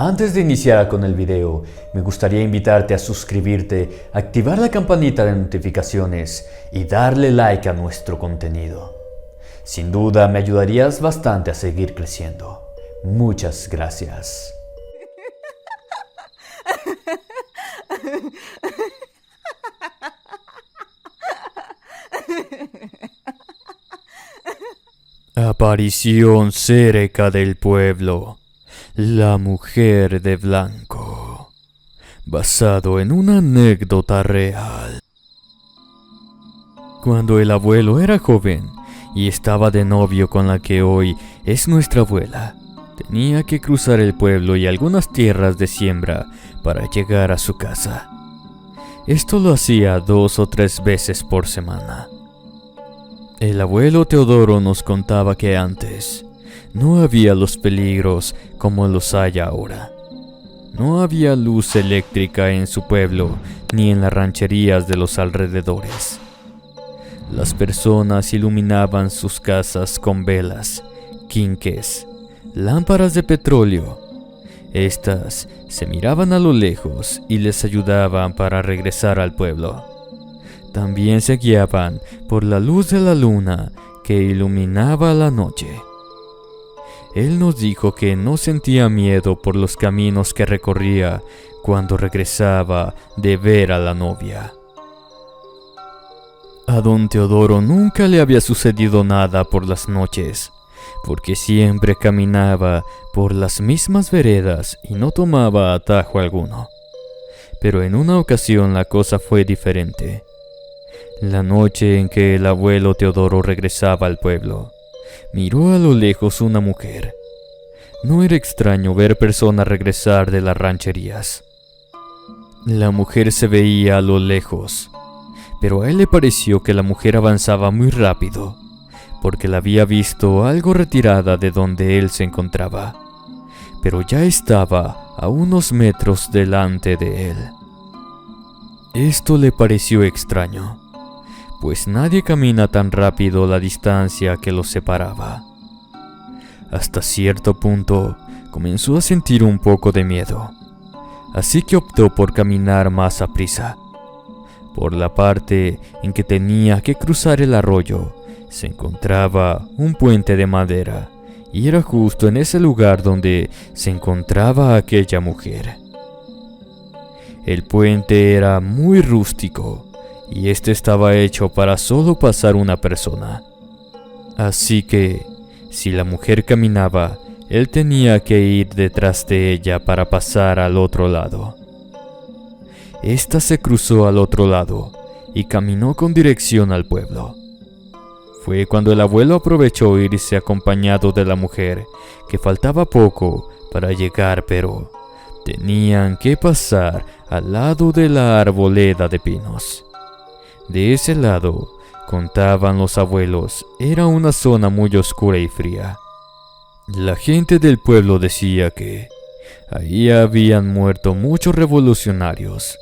Antes de iniciar con el video, me gustaría invitarte a suscribirte, activar la campanita de notificaciones y darle like a nuestro contenido. Sin duda me ayudarías bastante a seguir creciendo. Muchas gracias. Aparición cerca del pueblo. La mujer de blanco. Basado en una anécdota real. Cuando el abuelo era joven y estaba de novio con la que hoy es nuestra abuela, tenía que cruzar el pueblo y algunas tierras de siembra para llegar a su casa. Esto lo hacía 2 o 3 veces por semana. El abuelo Teodoro nos contaba que antes no había los peligros como los hay ahora. No había luz eléctrica en su pueblo ni en las rancherías de los alrededores. Las personas iluminaban sus casas con velas, quinques, lámparas de petróleo. Estas se miraban a lo lejos y les ayudaban para regresar al pueblo. También se guiaban por la luz de la luna que iluminaba la noche. Él nos dijo que no sentía miedo por los caminos que recorría cuando regresaba de ver a la novia. A don Teodoro nunca le había sucedido nada por las noches, porque siempre caminaba por las mismas veredas y no tomaba atajo alguno. Pero en una ocasión la cosa fue diferente. La noche en que el abuelo Teodoro regresaba al pueblo, miró a lo lejos una mujer. No era extraño ver personas regresar de las rancherías. La mujer se veía a lo lejos, pero a él le pareció que la mujer avanzaba muy rápido, porque la había visto algo retirada de donde él se encontraba, pero ya estaba a unos metros delante de él. Esto le pareció extraño, pues nadie camina tan rápido la distancia que los separaba. Hasta cierto punto comenzó a sentir un poco de miedo, así que optó por caminar más aprisa. Por la parte en que tenía que cruzar el arroyo, se encontraba un puente de madera, y era justo en ese lugar donde se encontraba aquella mujer. El puente era muy rústico, y este estaba hecho para solo pasar una persona. Así que, si la mujer caminaba, él tenía que ir detrás de ella para pasar al otro lado. Esta se cruzó al otro lado y caminó con dirección al pueblo. Fue cuando el abuelo aprovechó irse acompañado de la mujer, que faltaba poco para llegar, pero tenían que pasar al lado de la arboleda de pinos. De ese lado, contaban los abuelos, era una zona muy oscura y fría. La gente del pueblo decía que ahí habían muerto muchos revolucionarios,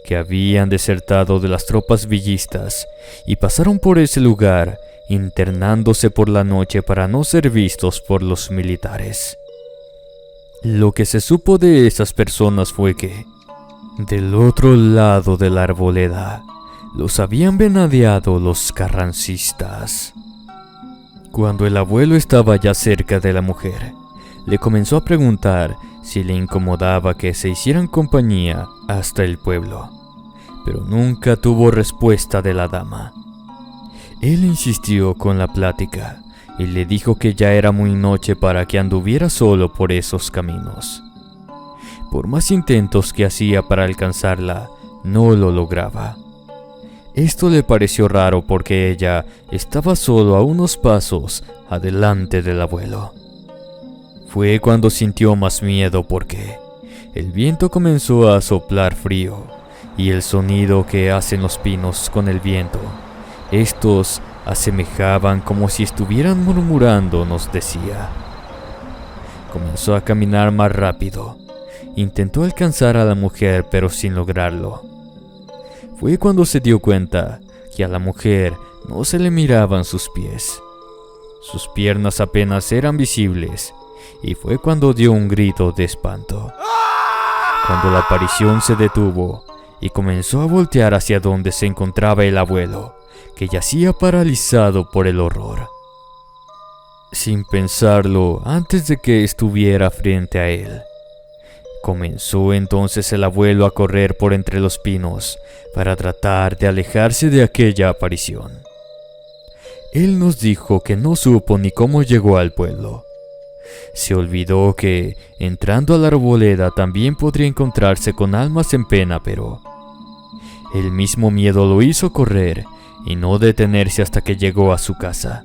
que habían desertado de las tropas villistas y pasaron por ese lugar internándose por la noche para no ser vistos por los militares. Lo que se supo de esas personas fue que, del otro lado de la arboleda, los habían venadeado los carrancistas. Cuando el abuelo estaba ya cerca de la mujer, le comenzó a preguntar si le incomodaba que se hicieran compañía hasta el pueblo, pero nunca tuvo respuesta de la dama. Él insistió con la plática y le dijo que ya era muy noche para que anduviera solo por esos caminos. Por más intentos que hacía para alcanzarla, no lo lograba. Esto le pareció raro porque ella estaba solo a unos pasos adelante del abuelo. Fue cuando sintió más miedo porque el viento comenzó a soplar frío y el sonido que hacen los pinos con el viento, estos asemejaban como si estuvieran murmurando, nos decía. Comenzó a caminar más rápido. Intentó alcanzar a la mujer pero sin lograrlo. Fue cuando se dio cuenta que a la mujer no se le miraban sus pies. Sus piernas apenas eran visibles y fue cuando dio un grito de espanto. Cuando la aparición se detuvo y comenzó a voltear hacia donde se encontraba el abuelo, que yacía paralizado por el horror. Sin pensarlo, antes de que estuviera frente a él, comenzó entonces el abuelo a correr por entre los pinos para tratar de alejarse de aquella aparición. Él nos dijo que no supo ni cómo llegó al pueblo. Se olvidó que, entrando a la arboleda, también podría encontrarse con almas en pena, pero el mismo miedo lo hizo correr y no detenerse hasta que llegó a su casa.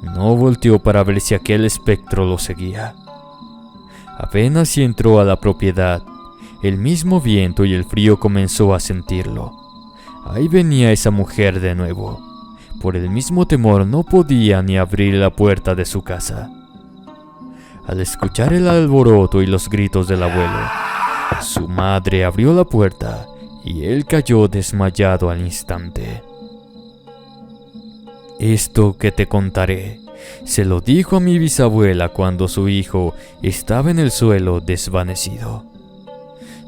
No volteó para ver si aquel espectro lo seguía. Apenas si entró a la propiedad, el mismo viento y el frío comenzó a sentirlo. Ahí venía esa mujer de nuevo. Por el mismo temor no podía ni abrir la puerta de su casa. Al escuchar el alboroto y los gritos del abuelo, su madre abrió la puerta y él cayó desmayado al instante. Esto que te contaré se lo dijo a mi bisabuela cuando su hijo estaba en el suelo desvanecido.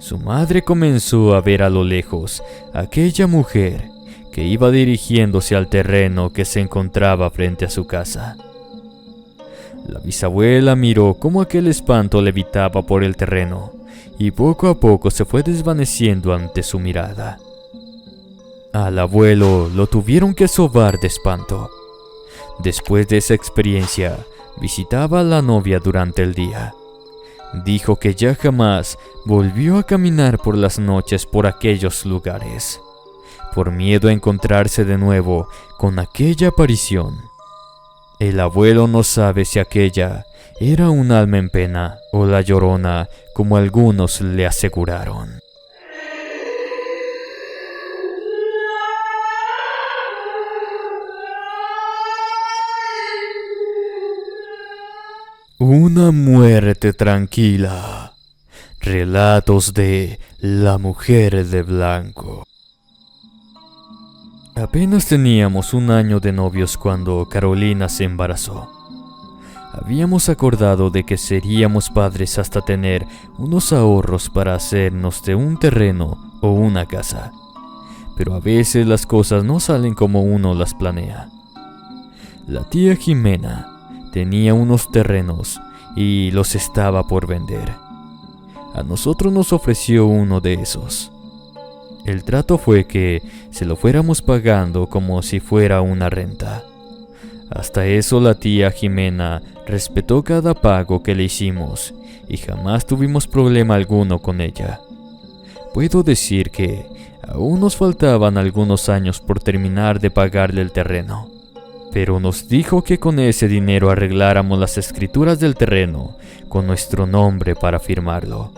Su madre comenzó a ver a lo lejos a aquella mujer que iba dirigiéndose al terreno que se encontraba frente a su casa. La bisabuela miró cómo aquel espanto levitaba por el terreno y poco a poco se fue desvaneciendo ante su mirada. Al abuelo lo tuvieron que sobar de espanto. Después de esa experiencia, visitaba a la novia durante el día. Dijo que ya jamás volvió a caminar por las noches por aquellos lugares, por miedo a encontrarse de nuevo con aquella aparición. El abuelo no sabe si aquella era un alma en pena o la Llorona, como algunos le aseguraron. Una muerte tranquila. Relatos de La Mujer de Blanco. Apenas teníamos 1 año de novios cuando Carolina se embarazó. Habíamos acordado de que seríamos padres hasta tener unos ahorros para hacernos de un terreno o una casa. Pero a veces las cosas no salen como uno las planea. La tía Jimena tenía unos terrenos y los estaba por vender. A nosotros nos ofreció uno de esos. El trato fue que se lo fuéramos pagando como si fuera una renta. Hasta eso la tía Jimena respetó cada pago que le hicimos y jamás tuvimos problema alguno con ella. Puedo decir que aún nos faltaban algunos años por terminar de pagarle el terreno, pero nos dijo que con ese dinero arregláramos las escrituras del terreno con nuestro nombre para firmarlo.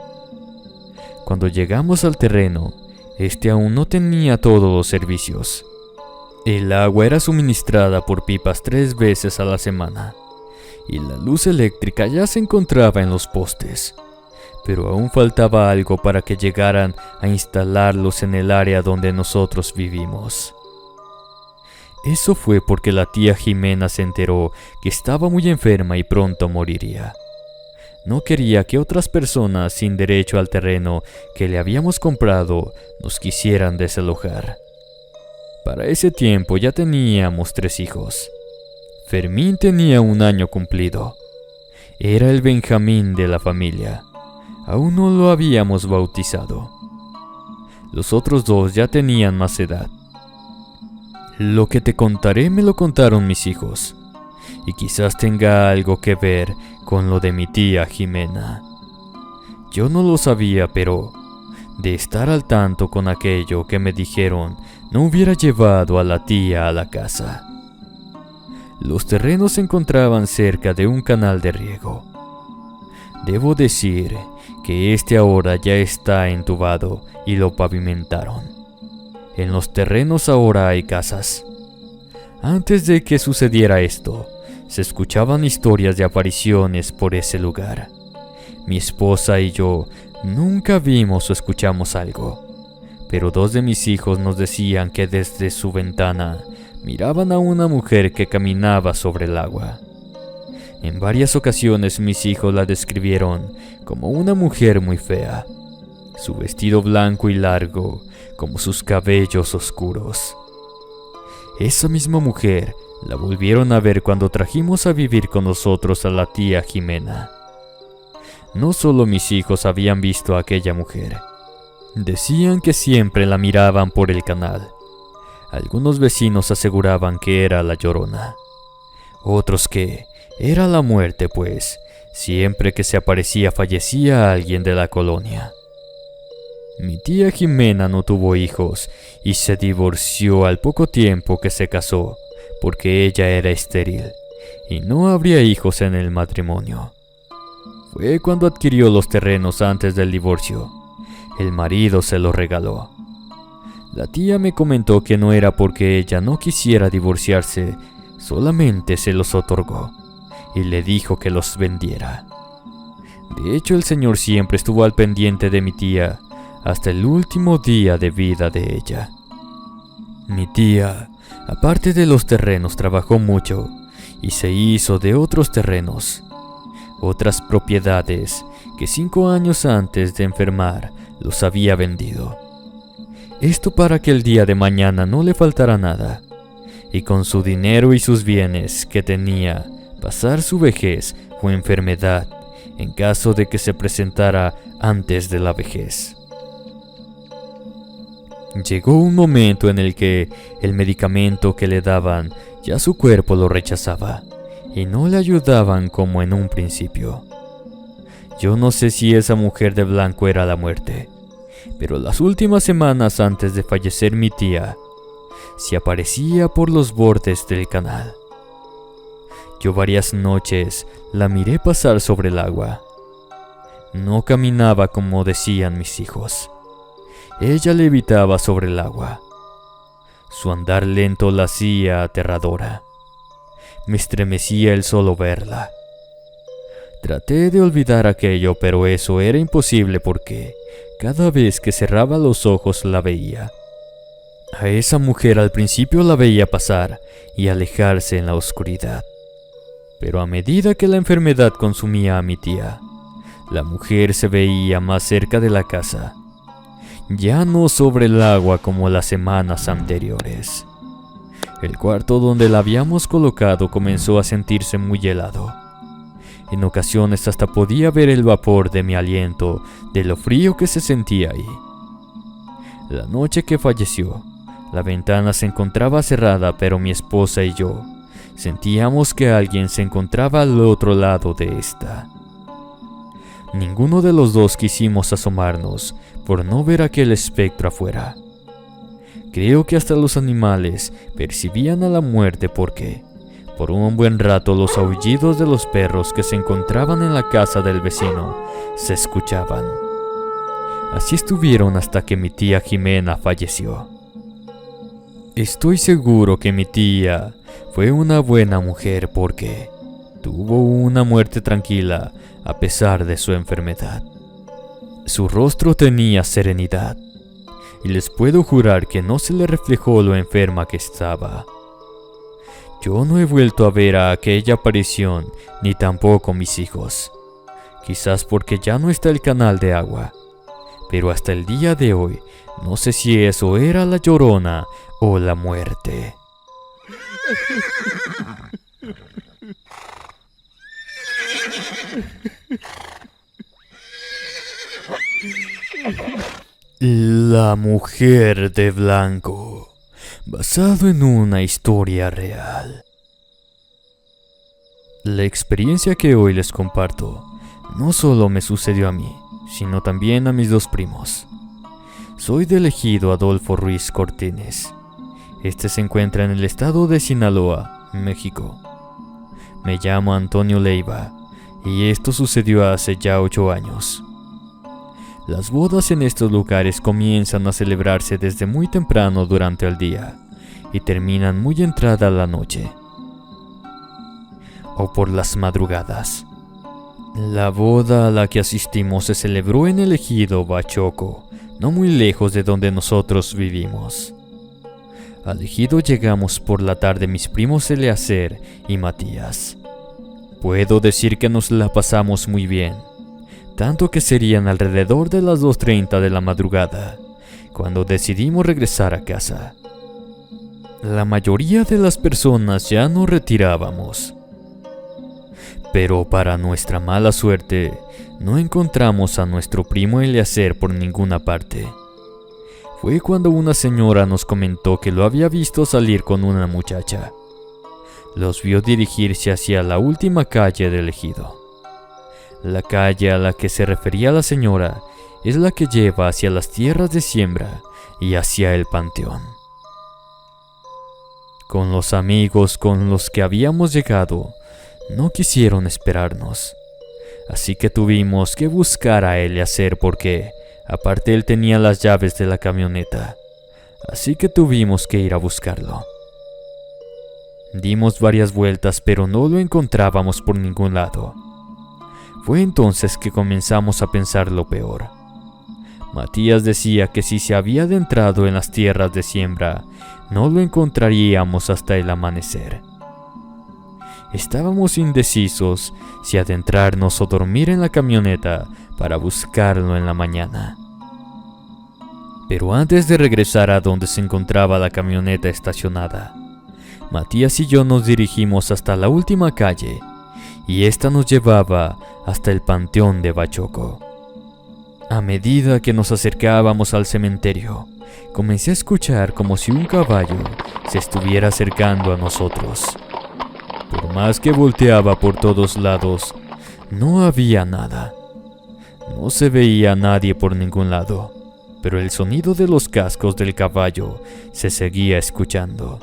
Cuando llegamos al terreno, este aún no tenía todos los servicios. El agua era suministrada por pipas 3 veces a la semana, y la luz eléctrica ya se encontraba en los postes, pero aún faltaba algo para que llegaran a instalarlos en el área donde nosotros vivimos. Eso fue porque la tía Jimena se enteró que estaba muy enferma y pronto moriría. No quería que otras personas sin derecho al terreno que le habíamos comprado nos quisieran desalojar. Para ese tiempo ya teníamos 3 hijos. Fermín tenía 1 año cumplido. Era el Benjamín de la familia. Aún no lo habíamos bautizado. Los otros 2 ya tenían más edad. Lo que te contaré me lo contaron mis hijos, y quizás tenga algo que ver con lo de mi tía Jimena. Yo no lo sabía, pero de estar al tanto con aquello que me dijeron, no hubiera llevado a la tía a la casa. Los terrenos se encontraban cerca de un canal de riego. Debo decir que este ahora ya está entubado y lo pavimentaron. En los terrenos ahora hay casas. Antes de que sucediera esto, se escuchaban historias de apariciones por ese lugar. Mi esposa y yo nunca vimos o escuchamos algo, pero 2 de mis hijos nos decían que desde su ventana miraban a una mujer que caminaba sobre el agua. En varias ocasiones mis hijos la describieron como una mujer muy fea. Su vestido blanco y largo, como sus cabellos oscuros. Esa misma mujer la volvieron a ver cuando trajimos a vivir con nosotros a la tía Jimena. No solo mis hijos habían visto a aquella mujer. Decían que siempre la miraban por el canal. Algunos vecinos aseguraban que era la Llorona. Otros que era la muerte, pues siempre que se aparecía fallecía alguien de la colonia. Mi tía Jimena no tuvo hijos y se divorció al poco tiempo que se casó, porque ella era estéril y no habría hijos en el matrimonio. Fue cuando adquirió los terrenos antes del divorcio. El marido se los regaló. La tía me comentó que no era porque ella no quisiera divorciarse, solamente se los otorgó y le dijo que los vendiera. De hecho, el señor siempre estuvo al pendiente de mi tía hasta el último día de vida de ella. Mi tía, aparte de los terrenos, trabajó mucho y se hizo de otros terrenos, otras propiedades que 5 años antes de enfermar los había vendido. Esto para que el día de mañana no le faltara nada, y con su dinero y sus bienes que tenía, pasar su vejez o enfermedad en caso de que se presentara antes de la vejez. Llegó un momento en el que el medicamento que le daban ya su cuerpo lo rechazaba y no le ayudaban como en un principio. Yo no sé si esa mujer de blanco era la muerte, pero las últimas semanas antes de fallecer mi tía, se aparecía por los bordes del canal. Yo varias noches la miré pasar sobre el agua. No caminaba como decían mis hijos. Ella levitaba sobre el agua. Su andar lento la hacía aterradora. Me estremecía el solo verla. Traté de olvidar aquello, pero eso era imposible porque cada vez que cerraba los ojos la veía. A esa mujer al principio la veía pasar y alejarse en la oscuridad. Pero a medida que la enfermedad consumía a mi tía, la mujer se veía más cerca de la casa. Ya no sobre el agua como las semanas anteriores. El cuarto donde la habíamos colocado comenzó a sentirse muy helado. En ocasiones hasta podía ver el vapor de mi aliento de lo frío que se sentía ahí. La noche que falleció, la ventana se encontraba cerrada, pero mi esposa y yo sentíamos que alguien se encontraba al otro lado de esta. Ninguno de los dos quisimos asomarnos por no ver aquel espectro afuera. Creo que hasta los animales percibían a la muerte porque, por un buen rato, los aullidos de los perros que se encontraban en la casa del vecino se escuchaban. Así estuvieron hasta que mi tía Jimena falleció. Estoy seguro que mi tía fue una buena mujer porque tuvo una muerte tranquila a pesar de su enfermedad. Su rostro tenía serenidad, y les puedo jurar que no se le reflejó lo enferma que estaba. Yo no he vuelto a ver a aquella aparición, ni tampoco mis hijos. Quizás porque ya no está el canal de agua, pero hasta el día de hoy no sé si eso era la Llorona o la muerte. La mujer de blanco, basado en una historia real. La experiencia que hoy les comparto no solo me sucedió a mí, sino también a mis 2 primos. Soy del ejido Adolfo Ruiz Cortines. Este se encuentra en el estado de Sinaloa, México. Me llamo Antonio Leiva y esto sucedió hace ya 8 años. Las bodas en estos lugares comienzan a celebrarse desde muy temprano durante el día y terminan muy entrada la noche o por las madrugadas. La boda a la que asistimos se celebró en el ejido Bachoco, no muy lejos de donde nosotros vivimos. Al ejido llegamos por la tarde mis primos Eleazar y Matías. Puedo decir que nos la pasamos muy bien, tanto que serían alrededor de las 2:30 de la madrugada, cuando decidimos regresar a casa. La mayoría de las personas ya nos retirábamos, pero para nuestra mala suerte, no encontramos a nuestro primo Eliezer por ninguna parte. Fue cuando una señora nos comentó que lo había visto salir con una muchacha. Los vio dirigirse hacia la última calle del ejido. La calle a la que se refería la señora es la que lleva hacia las tierras de siembra y hacia el panteón. Con los amigos con los que habíamos llegado, no quisieron esperarnos. Así que tuvimos que buscar a Eliezer porque, aparte, él tenía las llaves de la camioneta. Así que tuvimos que ir a buscarlo. Dimos varias vueltas, pero no lo encontrábamos por ningún lado. Fue entonces que comenzamos a pensar lo peor. Matías decía que si se había adentrado en las tierras de siembra, no lo encontraríamos hasta el amanecer. Estábamos indecisos si adentrarnos o dormir en la camioneta para buscarlo en la mañana. Pero antes de regresar a donde se encontraba la camioneta estacionada, Matías y yo nos dirigimos hasta la última calle, y esta nos llevaba hasta el panteón de Bachoco. A medida que nos acercábamos al cementerio, comencé a escuchar como si un caballo se estuviera acercando a nosotros. Por más que volteaba por todos lados, no había nada. No se veía a nadie por ningún lado, pero el sonido de los cascos del caballo se seguía escuchando.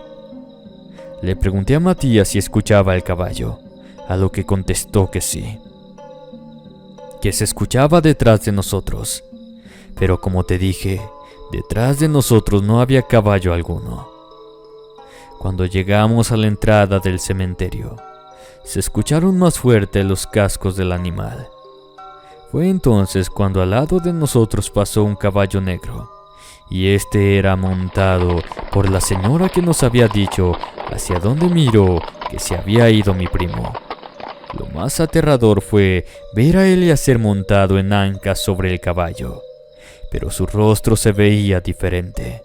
Le pregunté a Matías si escuchaba el caballo, a lo que contestó que sí, que se escuchaba detrás de nosotros, pero como te dije, detrás de nosotros no había caballo alguno. Cuando llegamos a la entrada del cementerio, se escucharon más fuerte los cascos del animal. Fue entonces cuando al lado de nosotros pasó un caballo negro, y este era montado por la señora que nos había dicho hacia dónde miró que se había ido mi primo. Lo más aterrador fue ver a Eliezer montado en ancas sobre el caballo, pero su rostro se veía diferente.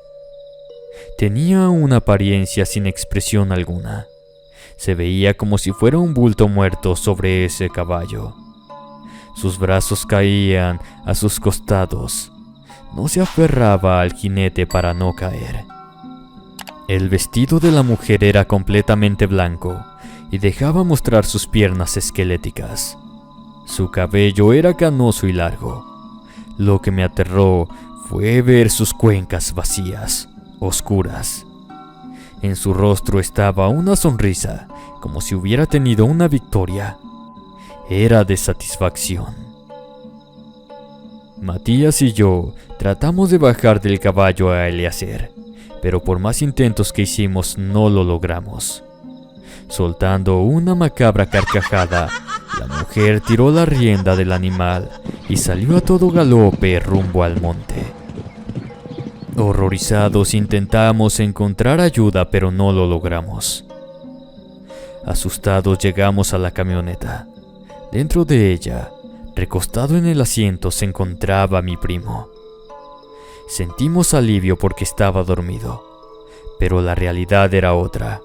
Tenía una apariencia sin expresión alguna. Se veía como si fuera un bulto muerto sobre ese caballo. Sus brazos caían a sus costados. No se aferraba al jinete para no caer. El vestido de la mujer era completamente blanco y dejaba mostrar sus piernas esqueléticas. Su cabello era canoso y largo. Lo que me aterró fue ver sus cuencas vacías, oscuras. En su rostro estaba una sonrisa, como si hubiera tenido una victoria. Era de satisfacción. Matías y yo tratamos de bajar del caballo a Eliezer, pero por más intentos que hicimos no lo logramos. Soltando una macabra carcajada, la mujer tiró la rienda del animal y salió a todo galope rumbo al monte. Horrorizados intentamos encontrar ayuda, pero no lo logramos. Asustados llegamos a la camioneta. Dentro de ella, recostado en el asiento, se encontraba mi primo. Sentimos alivio porque estaba dormido, pero la realidad era otra.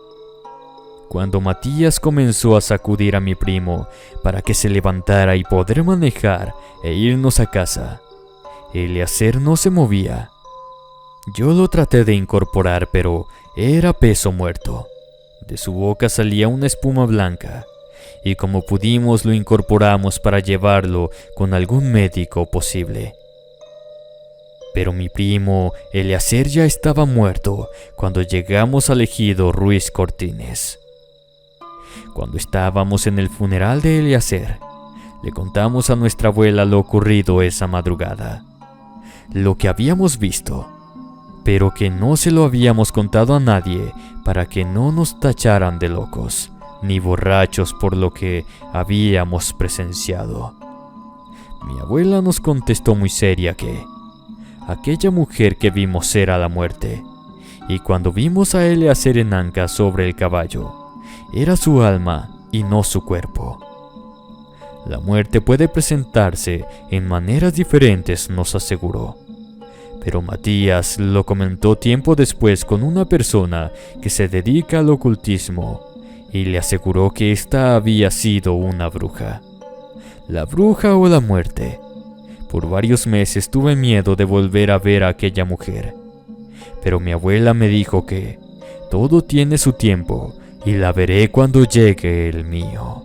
Cuando Matías comenzó a sacudir a mi primo para que se levantara y poder manejar e irnos a casa, Eliezer no se movía. Yo lo traté de incorporar, pero era peso muerto. De su boca salía una espuma blanca, y como pudimos lo incorporamos para llevarlo con algún médico posible. Pero mi primo Eliezer ya estaba muerto cuando llegamos al ejido Ruiz Cortines. Cuando estábamos en el funeral de Eliezer, le contamos a nuestra abuela lo ocurrido esa madrugada, lo que habíamos visto, pero que no se lo habíamos contado a nadie para que no nos tacharan de locos ni borrachos por lo que habíamos presenciado. Mi abuela nos contestó muy seria que aquella mujer que vimos era la muerte, y cuando vimos a Eliezer en ancas sobre el caballo, era su alma y no su cuerpo. La muerte puede presentarse en maneras diferentes, nos aseguró. Pero Matías lo comentó tiempo después con una persona que se dedica al ocultismo y le aseguró que esta había sido una bruja. La bruja o la muerte. Por varios meses tuve miedo de volver a ver a aquella mujer, pero mi abuela me dijo que todo tiene su tiempo y la veré cuando llegue el mío.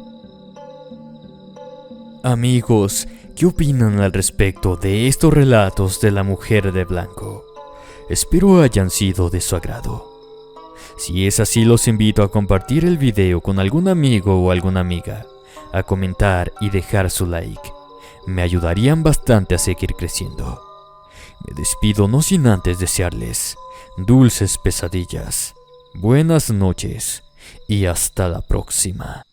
Amigos, ¿qué opinan al respecto de estos relatos de la mujer de blanco? Espero hayan sido de su agrado. Si es así, los invito a compartir el video con algún amigo o alguna amiga, a comentar y dejar su like. Me ayudarían bastante a seguir creciendo. Me despido no sin antes desearles dulces pesadillas, buenas noches y hasta la próxima.